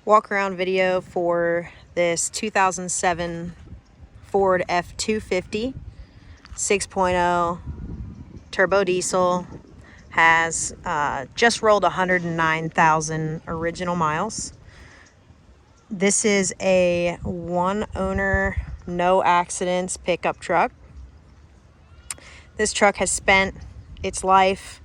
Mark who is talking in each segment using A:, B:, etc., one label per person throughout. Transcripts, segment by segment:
A: walk around video for this 2007 Ford F250 6.0 turbo diesel. Has just rolled 109,000 original miles. This is a one owner, no accidents pickup truck. This truck has spent its life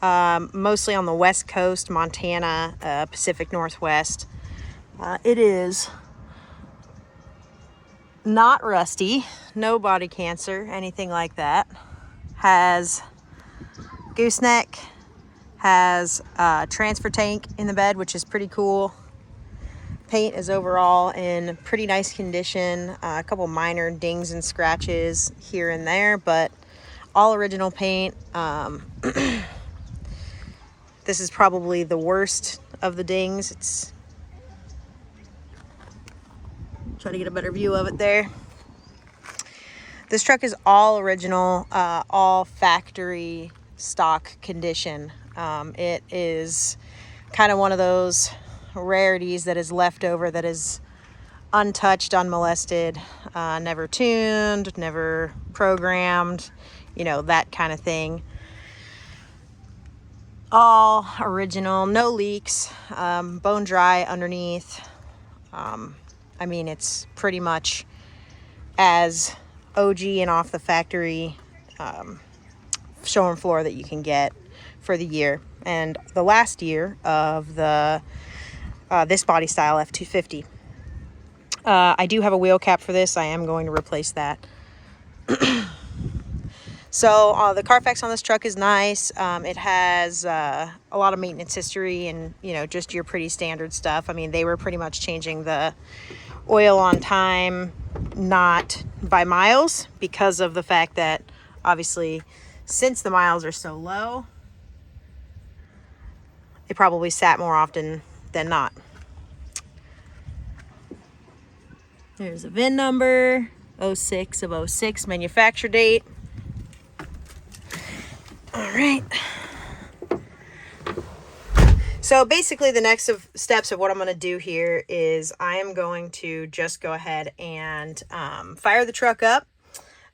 A: mostly on the West Coast, Montana, Pacific Northwest. It is not rusty, no body cancer, anything like that. Has gooseneck, has a transfer tank in the bed, which is pretty cool. Paint is overall in pretty nice condition. A couple minor dings and scratches here and there, but all original paint. This is probably the worst of the dings. Try to get a better view of it there. This truck is all original, all factory stock condition. It is kind of one of those rarities that is left over, that is untouched, unmolested, never tuned, never programmed, you know, that kind of thing. All original, no leaks, bone dry underneath. I mean, it's pretty much as OG and off the factory showroom floor that you can get for the year and the last year of the this body style F250. I do have a wheel cap for this. I am going to replace that. So the Carfax on this truck is nice. It has a lot of maintenance history and, you know, just your pretty standard stuff. I mean, they were pretty much changing the oil on time, not by miles, because of the fact that obviously since the miles are so low, it probably sat more often than not. There's a VIN number, 06 of 06, manufacture date. All right. So basically the next steps of what I'm going to do here is I am going to just go ahead and fire the truck up.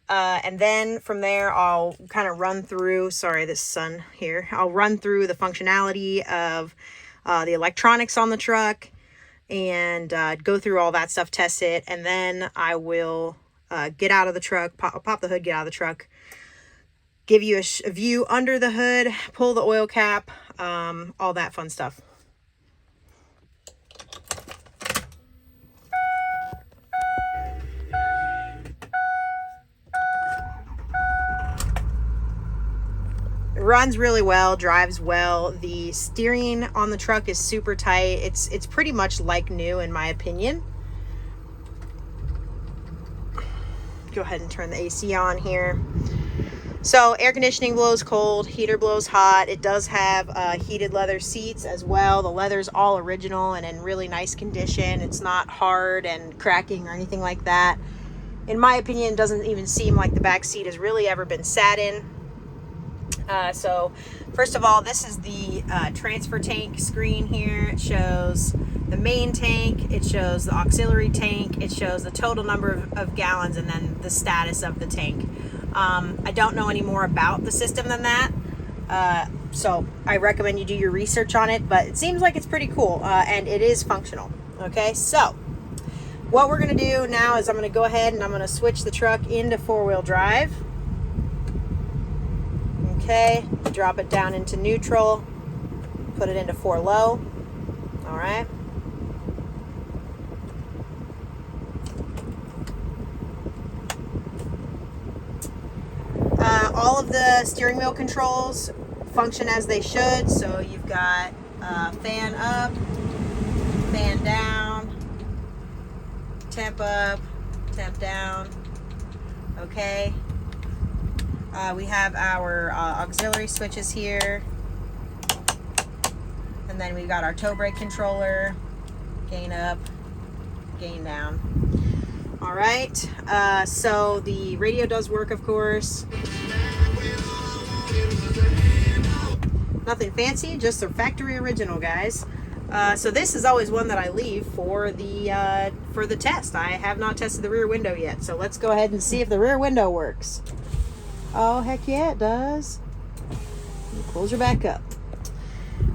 A: And then from there, I'll kind of run through, sorry, this sun here. I'll run through the functionality of the electronics on the truck and go through all that stuff, test it. And then I will get out of the truck, pop the hood, get out of the truck, give you a view under the hood, pull the oil cap, all that fun stuff. It runs really well, drives well. The steering on the truck is super tight. It's pretty much like new in my opinion. Go ahead and turn the AC on here. So air conditioning blows cold, heater blows hot. It does have heated leather seats as well. The leather's all original and in really nice condition. It's not hard and cracking or anything like that. In my opinion, it doesn't even seem like the back seat has really ever been sat in. So first of all, this is the transfer tank screen here. It shows the main tank, it shows the auxiliary tank, it shows the total number of gallons, and then the status of the tank. I don't know any more about the system than that, so I recommend you do your research on it, but it seems like it's pretty cool, and it is functional. Okay, so what we're going to do now is I'm going to go ahead and I'm going to switch the truck into four-wheel drive. Okay, drop it down into neutral, put it into 4 low. All right. All of the steering wheel controls function as they should. So you've got fan up, fan down, temp up, temp down. Okay. We have our auxiliary switches here. And then we've got our toe brake controller, gain up, gain down. All right, so the radio does work, of course. Nothing fancy, just a factory original, guys. So this is always one that I leave for the test. I have not tested the rear window yet, so let's go ahead and see if the rear window works. Oh, heck yeah, it does. Close her back up.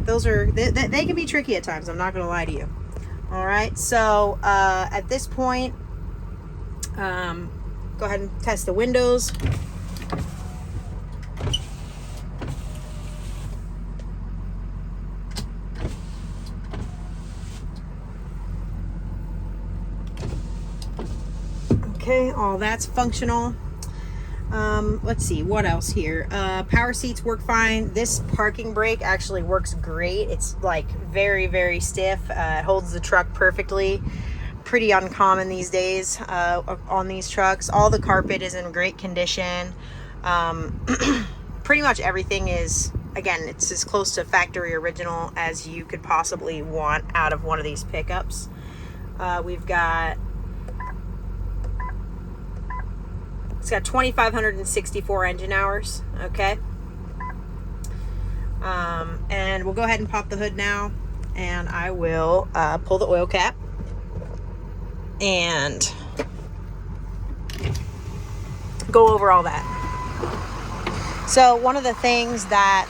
A: Those are, they can be tricky at times, I'm not going to lie to you. All right, so at this point, go ahead and test the windows. Okay, all that's functional. Let's see, what else here? Power seats work fine. This parking brake actually works great. It's like very, very stiff. It holds the truck perfectly. Pretty uncommon these days on these trucks. All the carpet is in great condition. Pretty much everything is, again, it's as close to factory original as you could possibly want out of one of these pickups. We've got, it's got 2,564 engine hours, okay? And we'll go ahead and pop the hood now, and I will pull the oil cap and go over all that. So one of the things that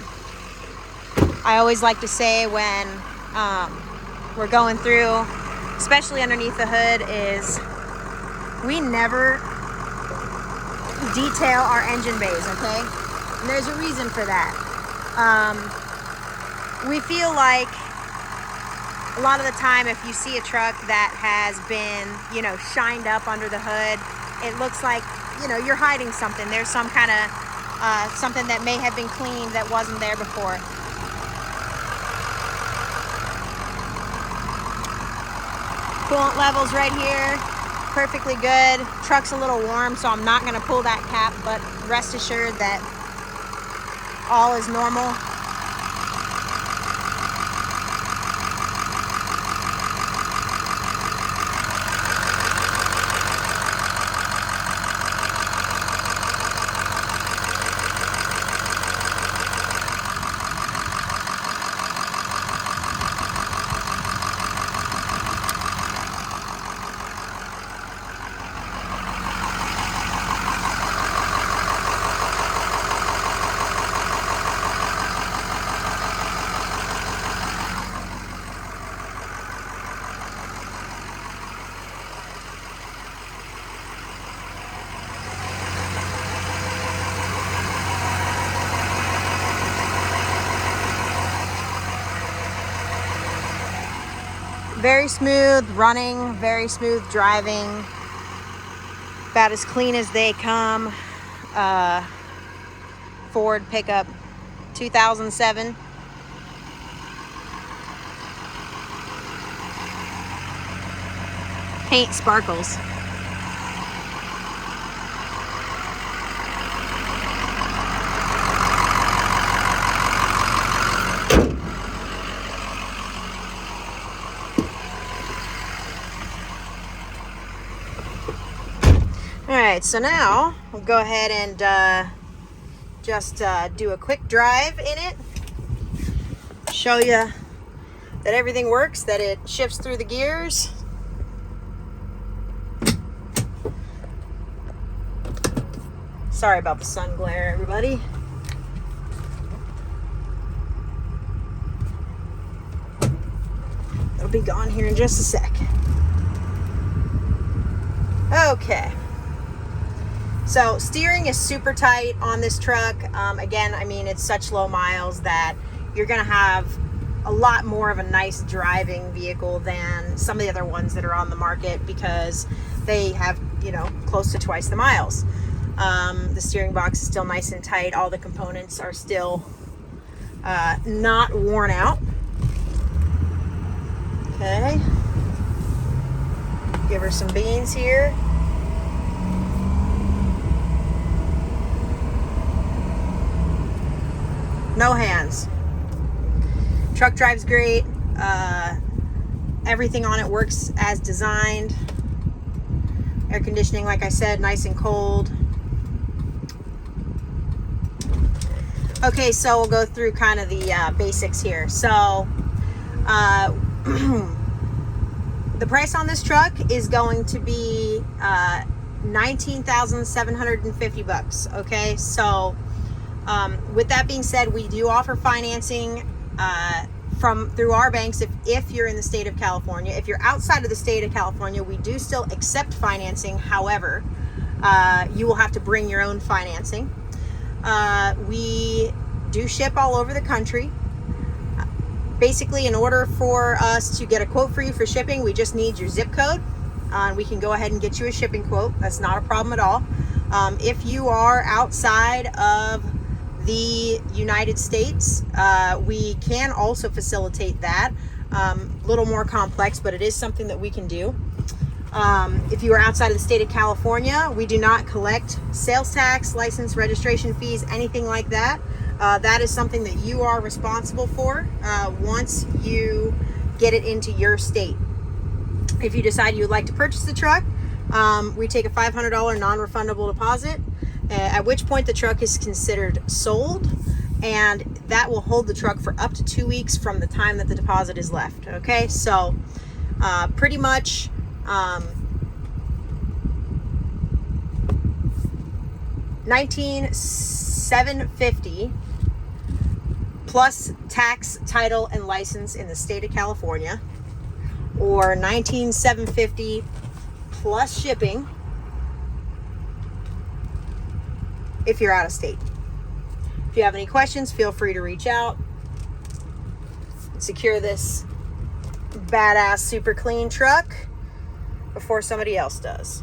A: I always like to say when we're going through, especially underneath the hood, is we never detail our engine bays, okay? And there's a reason for that. We feel like a lot of the time if you see a truck that has been, you know, shined up under the hood, it looks like, you know, you're hiding something. There's some kind of something that may have been cleaned that wasn't there before. Coolant levels right here, perfectly good. Truck's a little warm, so I'm not going to pull that cap, but rest assured that all is normal. Very smooth running, very smooth driving, about as clean as they come. Ford pickup, 2007. Paint sparkles. Alright, so now we'll go ahead and just do a quick drive in it. Show you that everything works, that it shifts through the gears. Sorry about the sun glare, everybody. It'll be gone here in just a sec. Okay. So steering is super tight on this truck. Again, I mean, it's such low miles that you're gonna have a lot more of a nice driving vehicle than some of the other ones that are on the market because they have, you know, close to twice the miles. The steering box is still nice and tight. All the components are still not worn out. Okay. Give her some beans here. No hands. Truck drives great. Everything on it works as designed. Air conditioning, like I said, nice and cold. Okay, so we'll go through kind of the basics here. So The price on this truck is going to be $19,750. Okay, so with that being said, we do offer financing through our banks if you're in the state of California. If you're outside of the state of California, we do still accept financing. However, you will have to bring your own financing. We do ship all over the country. Basically, in order for us to get a quote for you for shipping, we just need your zip code. We can go ahead and get you a shipping quote. That's not a problem at all. If you are outside of the United States, we can also facilitate that. A little more complex, but it is something that we can do. If you are outside of the state of California, we do not collect sales tax, license, registration fees, anything like that. That is something that you are responsible for once you get it into your state. If you decide you would like to purchase the truck, we take a $500 non-refundable deposit, at which point the truck is considered sold, and that will hold the truck for up to 2 weeks from the time that the deposit is left. Okay, so pretty much $19,750 plus tax, title, and license in the state of California, or $19,750 plus shipping if you're out of state. If you have any questions, feel free to reach out. Secure this badass, super clean truck before somebody else does.